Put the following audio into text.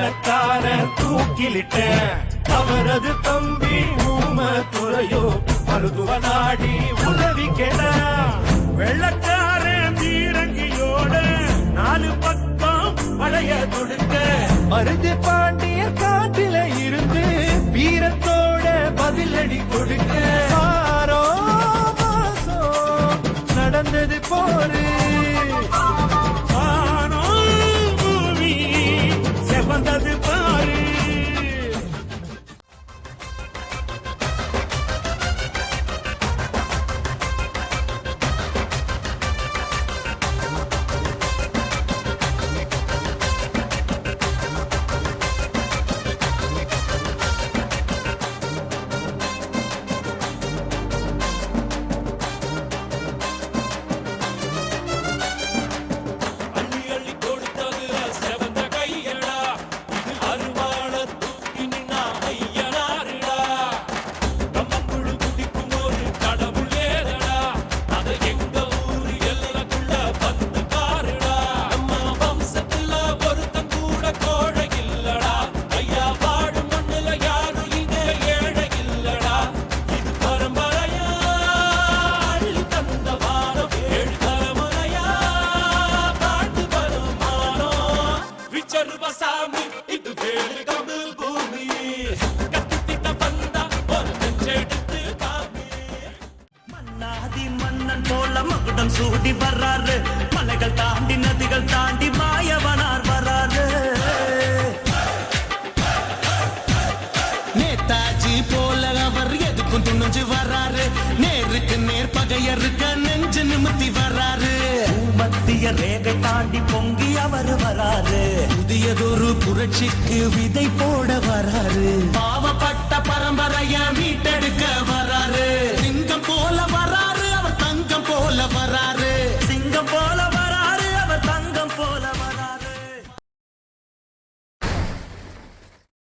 வெள்ளக்கார தூக்கிலிட்டேன் அவரது தம்பி ஊம துறையோ மருத்துவ நாடி உதவி கேட வெள்ளக்கார பீரங்கியோட 4 பக்கம் பழைய தொடுக்க மருது பாண்டிய காட்டில இருந்து வீரத்தோட பதிலடி கொடுக்க 6 மாசம் நடந்தது போரு பூமி செவந்தது பாரு. மகுடம் சூடி வர்றாரு மலைகள் தாண்டி நதிகள் தாண்டி மாயவனார் வர்றாரு நேதாஜி போல அவர் எதுக்கும் துணிஞ்சு வர்றாரு நேருக்கு நேர் பகையருக்க நெஞ்சு நிமித்தி வர்றாரு மத்திய ரேகை தாண்டி பொங்கி அவர் வராரு புதியதொரு புரட்சிக்கு விதை போட வராரு பாவப்பட்ட பரம்பரைய மீட்டெடுக்க வராரு